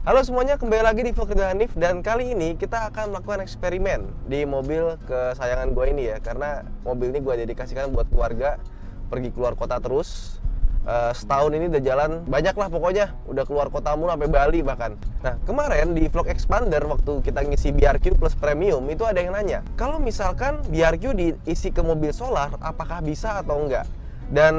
Halo semuanya, kembali lagi di Vlog dengan Hanif. Dan kali ini kita akan melakukan eksperimen di mobil kesayangan gue ini ya. Karena mobil ini gue dedikasikan buat keluarga, pergi keluar kota terus. Setahun ini udah jalan banyak lah pokoknya. Udah keluar kota mulu sampai Bali bahkan. Nah kemarin di Vlog Expander waktu kita ngisi BRQ Plus Premium itu ada yang nanya, kalau misalkan BRQ diisi ke mobil solar, apakah bisa atau enggak? Dan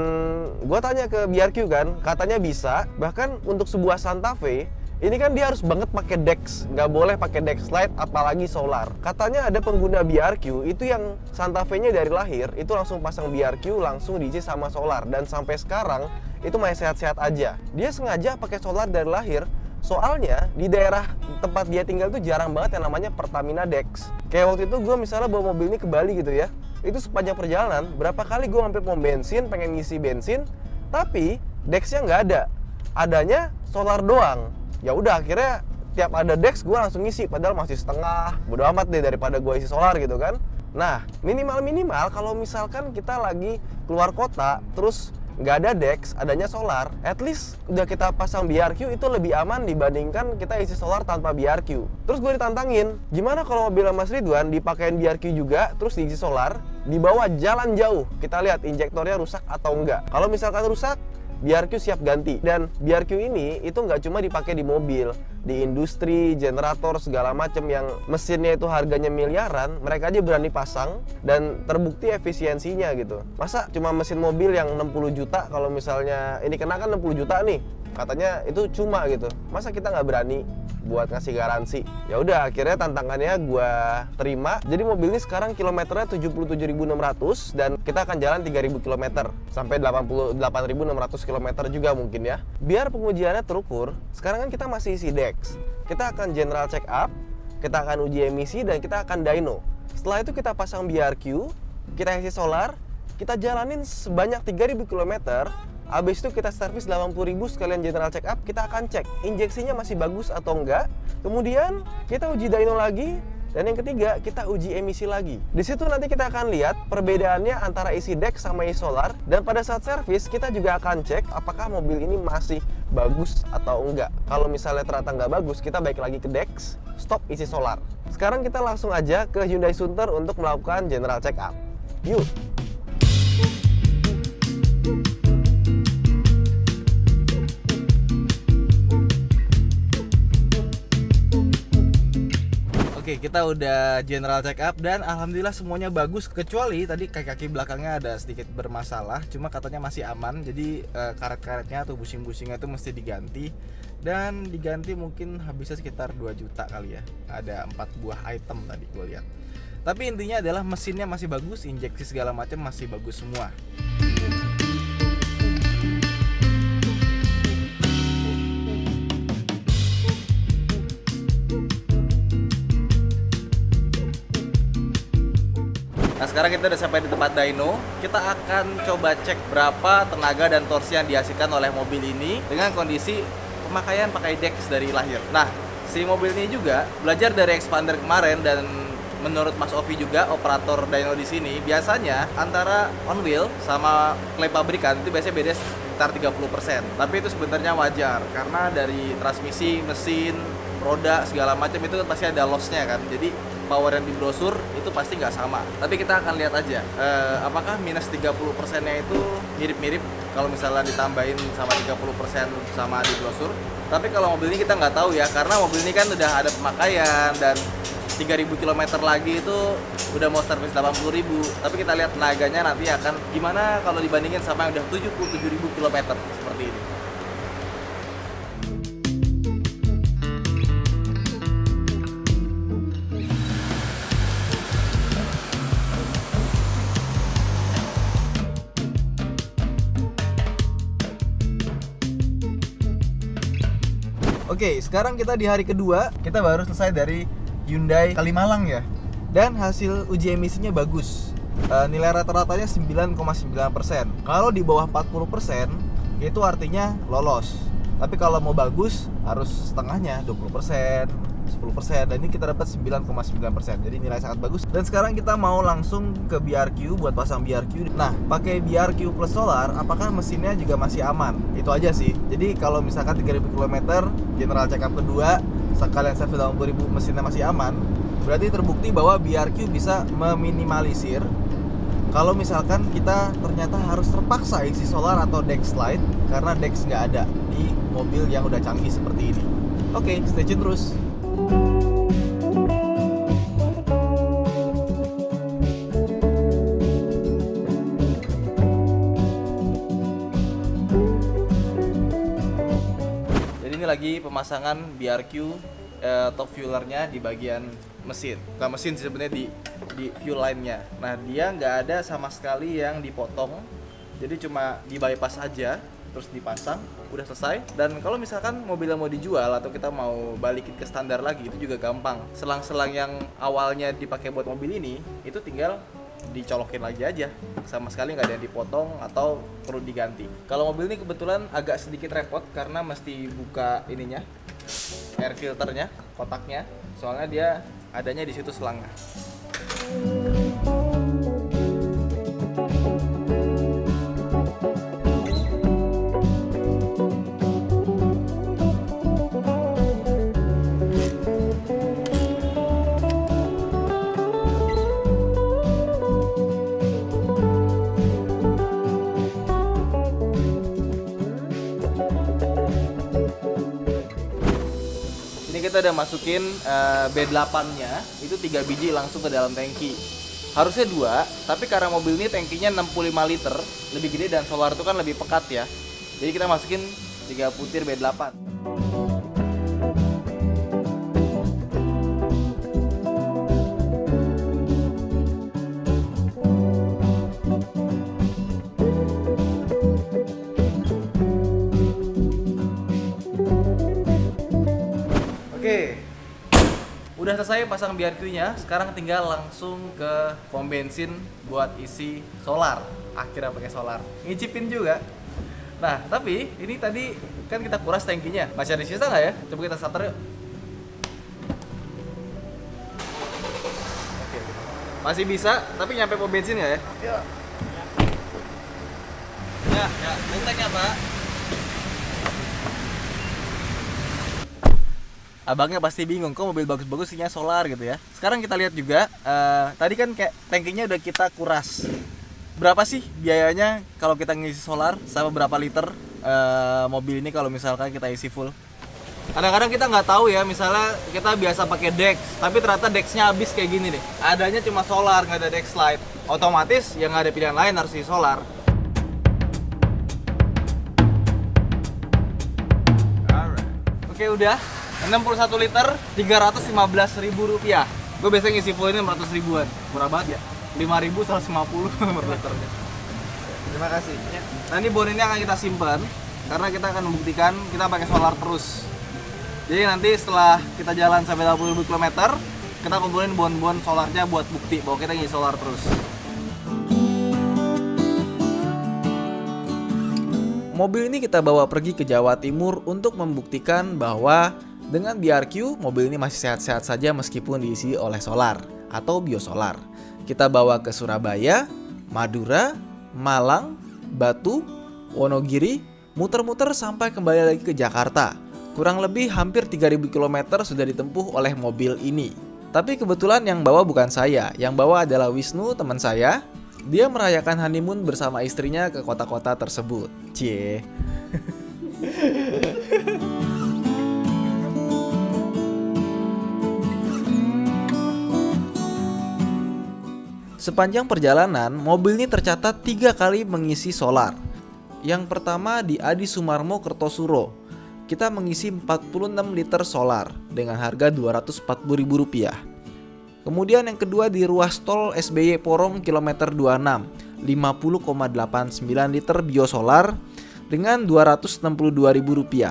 gue tanya ke BRQ kan, katanya bisa. Bahkan untuk sebuah Santa Fe ini kan dia harus banget pakai Dex, nggak boleh pakai Dex Lite apalagi solar. Katanya ada pengguna BRQ itu yang Santa Fe-nya dari lahir itu langsung pasang BRQ, langsung diisi sama solar, dan sampai sekarang itu masih sehat-sehat aja. Dia sengaja pakai solar dari lahir, soalnya di daerah tempat dia tinggal itu jarang banget yang namanya Pertamina Dex. Kayak waktu itu gue misalnya bawa mobil ini ke Bali gitu ya, itu sepanjang perjalanan berapa kali gue mampir pom bensin pengen ngisi bensin, tapi Dex-nya nggak ada, adanya solar doang. Ya udah akhirnya tiap ada Dex gue langsung ngisi, padahal masih setengah. Bodo amat deh daripada gue isi solar gitu kan. Nah minimal kalau misalkan kita lagi keluar kota terus nggak ada Dex, adanya solar, at least udah kita pasang BRQ itu lebih aman dibandingkan kita isi solar tanpa BRQ. Terus gue ditantangin, gimana kalau mobil Mas Ridwan dipakein BRQ juga terus diisi solar, dibawa jalan jauh, kita lihat injektornya rusak atau enggak. Kalau misalkan rusak, BRQ siap ganti. Dan BRQ ini itu nggak cuma dipakai di mobil, di industri, generator, segala macam yang mesinnya itu harganya miliaran, mereka aja berani pasang dan terbukti efisiensinya gitu. Masa cuma mesin mobil yang 60 juta, kalau misalnya ini kena kan 60 juta nih, katanya itu cuma gitu. Masa kita nggak berani buat ngasih garansi? Ya udah akhirnya tantangannya gue terima. Jadi mobil ini sekarang kilometernya 77.600 dan kita akan jalan 3.000 km sampai 88.600 km juga mungkin ya. Biar pengujiannya terukur, sekarang kan kita masih isi Dex. Kita akan general check up, kita akan uji emisi, dan kita akan dyno. Setelah itu kita pasang BRQ, kita isi solar, kita jalanin sebanyak 3.000 km. Habis itu kita servis 80.000 sekalian general check up, kita akan cek injeksinya masih bagus atau enggak. Kemudian kita uji dyno lagi, dan yang ketiga kita uji emisi lagi. Di situ nanti kita akan lihat perbedaannya antara isi Dex sama isi solar, dan pada saat servis kita juga akan cek apakah mobil ini masih bagus atau enggak. Kalau misalnya ternyata nggak bagus, kita balik lagi ke Dex, stop isi solar. Sekarang kita langsung aja ke Hyundai Sunter untuk melakukan general check up. Yuk! Oke, kita udah general check up dan alhamdulillah semuanya bagus, kecuali tadi kaki-kaki belakangnya ada sedikit bermasalah, cuma katanya masih aman. Jadi karet-karetnya atau busing-busingnya itu mesti diganti, dan diganti mungkin habisnya sekitar 2 juta kali ya. Ada 4 buah item tadi gue lihat. Tapi intinya adalah mesinnya masih bagus, injeksi segala macam masih bagus semua. Nah sekarang kita udah sampai di tempat dyno. Kita akan coba cek berapa tenaga dan torsi yang dihasilkan oleh mobil ini dengan kondisi pemakaian pakai Dex dari lahir. Nah si mobil ini juga belajar dari Expander kemarin, dan menurut Mas Ovi juga operator dyno di sini, biasanya antara on wheel sama klaim pabrikan itu biasanya beda sekitar 30%. Tapi itu sebenarnya wajar karena dari transmisi, mesin, roda segala macam itu pasti ada loss-nya kan. Jadi power yang di brosur itu pasti nggak sama. Tapi kita akan lihat aja apakah minus 30%-nya itu mirip-mirip kalau misalnya ditambahin sama 30% sama di brosur. Tapi kalau mobil ini kita nggak tahu ya, karena mobil ini kan udah ada pemakaian dan 3.000 km lagi itu udah mau servis 80.000. Tapi kita lihat tenaganya nanti akan gimana kalau dibandingin sama yang udah 77.000 km seperti ini. Oke, sekarang kita di hari kedua, kita baru selesai dari Hyundai Kalimalang ya. Dan hasil uji emisinya bagus. Nilai rata-ratanya 9,9%. Kalau di bawah 40%, itu artinya lolos. Tapi kalau mau bagus harus setengahnya, 20%, 10%, dan ini kita dapat 9,9%. Jadi nilai sangat bagus. Dan sekarang kita mau langsung ke BRQ buat pasang BRQ. Nah, pakai BRQ plus solar, apakah mesinnya juga masih aman? Itu aja sih. Jadi kalau misalkan 3000 km, general check up kedua, sekalian servis dalam 2000 mesinnya masih aman, berarti terbukti bahwa BRQ bisa meminimalisir kalau misalkan kita ternyata harus terpaksa isi solar atau Dex Lite karena Dex nggak ada di mobil yang udah canggih seperti ini. Oke, stay tune terus. Jadi ini lagi pemasangan BRQ top fuelernya di bagian mesin. Bukan mesin sih sebenarnya, di fuel line-nya. Nah, dia nggak ada sama sekali yang dipotong. Jadi cuma di bypass aja, terus dipasang, udah selesai. Dan kalau misalkan mobilnya mau dijual atau kita mau balikin ke standar lagi, itu juga gampang. Selang-selang yang awalnya dipakai buat mobil ini, itu tinggal dicolokin lagi aja, sama sekali nggak ada yang dipotong atau perlu diganti. Kalau mobil ini kebetulan agak sedikit repot karena mesti buka ininya, air filternya, kotaknya, soalnya dia adanya di situ selangnya. Kita udah masukin B8-nya, itu 3 biji langsung ke dalam tangki. Harusnya 2, tapi karena mobil ini tangkinya 65 liter, lebih gede dan solar itu kan lebih pekat ya. Jadi kita masukin 3 butir B8. Oke, udah selesai pasang BRQ-nya. Sekarang tinggal langsung ke pom bensin buat isi solar. Akhirnya pakai solar, ngicipin juga. Nah, tapi ini tadi kan kita kuras tangkinya. Masih ada sisa nggak ya? Coba kita starter yuk. Oke, masih bisa, tapi nyampe pom bensin nggak ya? Ya, benteknya Pak. Abangnya pasti bingung, kok mobil bagus-bagus isinya solar gitu ya. Sekarang kita lihat juga, tadi kan kayak tangkinya udah kita kuras. Berapa sih biayanya kalau kita ngisi solar, sama berapa liter mobil ini kalau misalkan kita isi full? Kadang-kadang kita nggak tahu ya, misalnya kita biasa pakai Dex, tapi ternyata Dexnya habis kayak gini deh. Adanya cuma solar, nggak ada Dex Lite. Otomatis yang nggak ada pilihan lain harus isi solar. Oke, udah 61 liter, 315.000 rupiah. Gue biasanya ngisi full ini 400 ribuan. Murah banget ya, 5.150 per liternya. Terima kasih. Nah, ini bon ini akan kita simpan karena kita akan membuktikan kita pakai solar terus. Jadi nanti setelah kita jalan sampai 80.000 km, kita kumpulin bon-bon solarnya buat bukti bahwa kita ngisi solar terus. Mobil ini kita bawa pergi ke Jawa Timur untuk membuktikan bahwa dengan BRQ, mobil ini masih sehat-sehat saja meskipun diisi oleh solar atau biosolar. Kita bawa ke Surabaya, Madura, Malang, Batu, Wonogiri, muter-muter sampai kembali lagi ke Jakarta. Kurang lebih hampir 3.000 km sudah ditempuh oleh mobil ini. Tapi kebetulan yang bawa bukan saya, yang bawa adalah Wisnu, teman saya. Dia merayakan honeymoon bersama istrinya ke kota-kota tersebut. Cie. Sepanjang perjalanan, mobil ini tercatat 3 kali mengisi solar. Yang pertama di Adi Sumarmo, Kertosuro. Kita mengisi 46 liter solar dengan harga Rp240.000. Kemudian yang kedua di ruas tol SBY Porong kilometer 26, 50,89 liter biosolar dengan Rp262.000.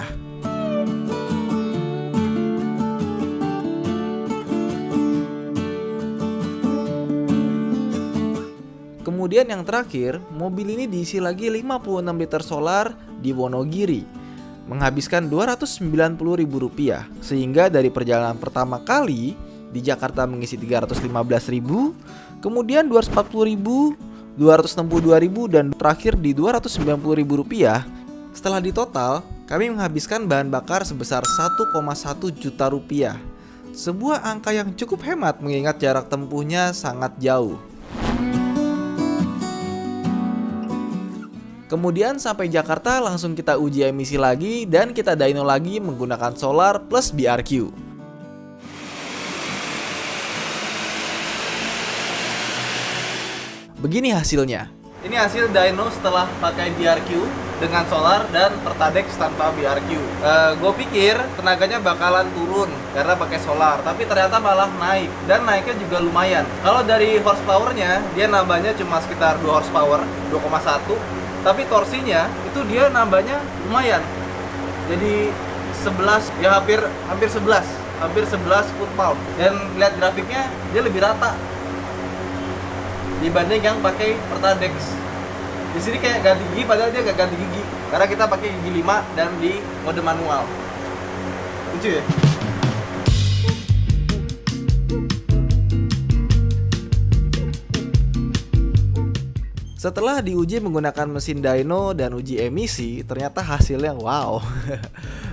Kemudian yang terakhir, mobil ini diisi lagi 56 liter solar di Wonogiri. menghabiskan Rp290.000, sehingga dari perjalanan pertama kali di Jakarta mengisi 315.000, kemudian 240.000, 262.000, dan terakhir di Rp290.000. Setelah ditotal, kami menghabiskan bahan bakar sebesar Rp1,1 juta. Sebuah angka yang cukup hemat mengingat jarak tempuhnya sangat jauh. Kemudian sampai Jakarta langsung kita uji emisi lagi dan kita dyno lagi menggunakan solar plus BRQ. Begini hasilnya. Ini hasil dyno setelah pakai BRQ dengan solar dan Pertadex tanpa BRQ. Gue pikir tenaganya bakalan turun karena pakai solar, tapi ternyata malah naik, dan naiknya juga lumayan. Kalau dari horsepowernya, dia nambahnya cuma sekitar 2 horsepower, 2,1. Tapi torsinya itu dia nambahnya lumayan. Jadi 11, ya hampir 11 foot pound. Dan lihat grafiknya dia lebih rata dibanding yang pakai Pertadex. Di sini kayak ganti gigi padahal dia nggak ganti gigi karena kita pakai gigi 5 dan di mode manual. Lucu ya? Setelah diuji menggunakan mesin dyno dan uji emisi, ternyata hasilnya wow.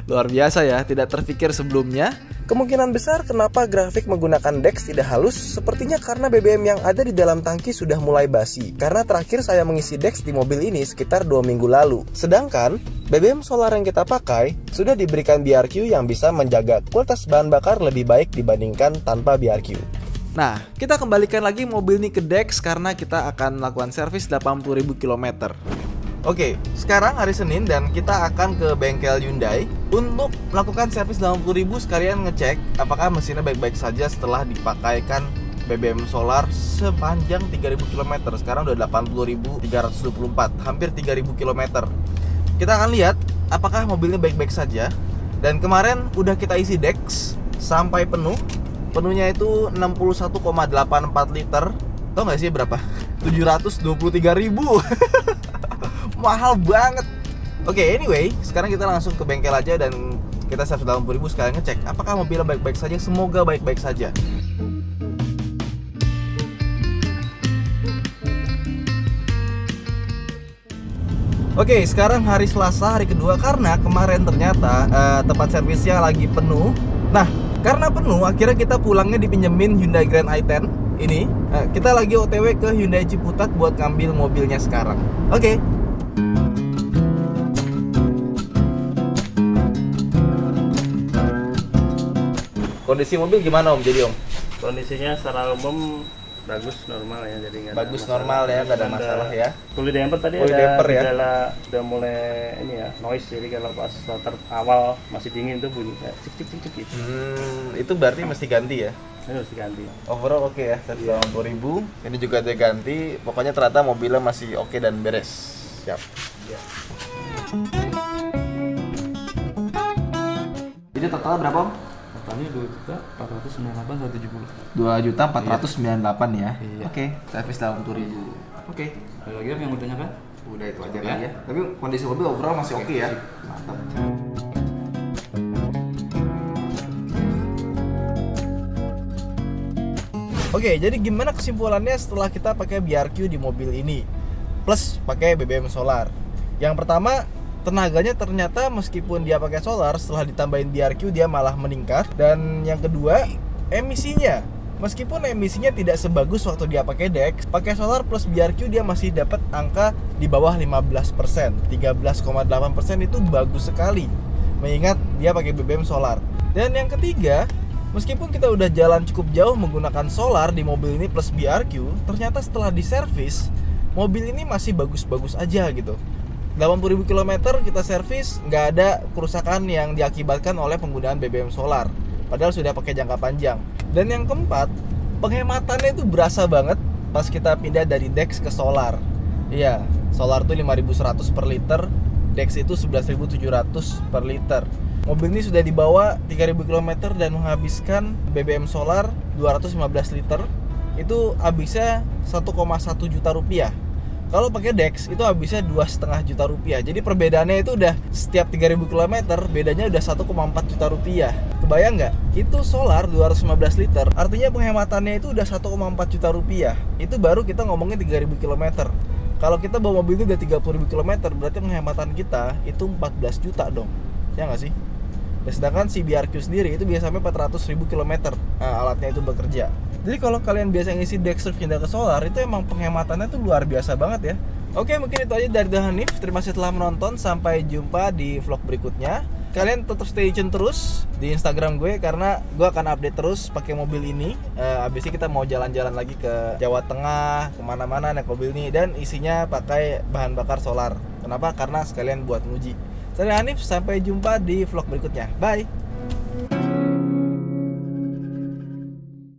Luar biasa ya, tidak terpikir sebelumnya. Kemungkinan besar kenapa grafik menggunakan DEX tidak halus sepertinya karena BBM yang ada di dalam tangki sudah mulai basi. Karena terakhir saya mengisi DEX di mobil ini sekitar 2 minggu lalu. Sedangkan BBM solar yang kita pakai sudah diberikan BRQ yang bisa menjaga kualitas bahan bakar lebih baik dibandingkan tanpa BRQ. Nah, kita kembalikan lagi mobil ini ke DEX karena kita akan melakukan servis 80.000 km. Oke, sekarang hari Senin dan kita akan ke bengkel Hyundai untuk melakukan servis 80.000 sekalian ngecek apakah mesinnya baik-baik saja setelah dipakaikan BBM solar sepanjang 3.000 km. Sekarang udah 80.324, hampir 3.000 km. Kita akan lihat apakah mobilnya baik-baik saja. Dan kemarin udah kita isi DEX sampai penuh. Penuhnya itu 61,84 liter. Tau gak sih berapa? 723.000. Mahal banget. Oke, anyway, sekarang kita langsung ke bengkel aja dan kita servis 80.000 sekalian ngecek apakah mobilnya baik-baik saja. Semoga baik-baik saja. Oke, sekarang hari Selasa, hari kedua, karena kemarin ternyata tempat servisnya lagi penuh. Nah, karena penuh, akhirnya kita pulangnya dipinjemin Hyundai Grand i10 ini. Kita lagi OTW ke Hyundai Ciputat buat ngambil mobilnya sekarang. Oke. Kondisi mobil gimana Om? Jadi Om? Kondisinya secara umum bagus, normal ya, jadi nggak ada Bagus, masalah. normal ya, nggak ada masalah ya. Fully damper tadi Fully ada damper ya. gejala udah mulai ini ya, noise, jadi kalau pas starter awal masih dingin tuh bunyi kayak cik cik cik cik gitu. Itu berarti mesti ganti ya? Ini harus diganti. Overall oke ya, 180.000. Ini juga dia ganti. Pokoknya ternyata mobilnya masih oke dan beres. Siap. Ya. Jadi total berapa Om? Totalnya 2.498.170. 2.498 ya. Iya. Oke, servis 80.000. Oke. Ada lagi yang mau ditanyakan? Udah itu aja Ya. kali ya. Tapi kondisi mobil overall masih oke ya. Mantap. Oke, jadi gimana kesimpulannya setelah kita pakai BRQ di mobil ini plus pakai BBM solar? Yang pertama, tenaganya ternyata meskipun dia pakai solar, setelah ditambahin BRQ dia malah meningkat. Dan yang kedua, emisinya. Meskipun emisinya tidak sebagus waktu dia pakai DEX, pakai solar plus BRQ dia masih dapat angka di bawah 15%. 13,8% itu bagus sekali, mengingat dia pakai BBM solar. Dan yang ketiga, meskipun kita udah jalan cukup jauh menggunakan solar di mobil ini plus BRQ, ternyata setelah diservis, mobil ini masih bagus-bagus aja gitu. 80.000 km kita servis, nggak ada kerusakan yang diakibatkan oleh penggunaan BBM solar. Padahal sudah pakai jangka panjang. Dan yang keempat, penghematannya itu berasa banget pas kita pindah dari DEX ke solar. Iya, solar tuh 5.100 per liter, DEX itu 11.700 per liter. Mobil ini sudah dibawa 3.000 km dan menghabiskan BBM solar 215 liter. Itu habisnya 1,1 juta rupiah. Kalau pakai Dex itu habisnya 2,5 juta rupiah. Jadi perbedaannya itu udah setiap 3.000 km bedanya udah 1,4 juta rupiah. Kebayang nggak? Itu solar 215 liter, artinya penghematannya itu udah 1,4 juta rupiah. Itu baru kita ngomongin 3.000 km. Kalau kita bawa mobil itu udah 30.000 km, berarti penghematan kita itu 14 juta dong. Ya nggak sih? Dan sedangkan si BRQ sendiri itu biasanya 400.000 km alatnya itu bekerja. Jadi kalau kalian biasa ngisi Dexter pindah ke solar, itu emang penghematannya tuh luar biasa banget ya. Oke, mungkin itu aja dari The Hanif. Terima kasih telah menonton. Sampai jumpa di vlog berikutnya. Kalian tetap stay tune terus di Instagram gue, karena gue akan update terus pakai mobil ini. Abis ini kita mau jalan-jalan lagi ke Jawa Tengah, kemana-mana naik mobil ini, dan isinya pakai bahan bakar solar. Kenapa? Karena sekalian buat nguji. Saya Hanif, sampai jumpa di vlog berikutnya. Bye.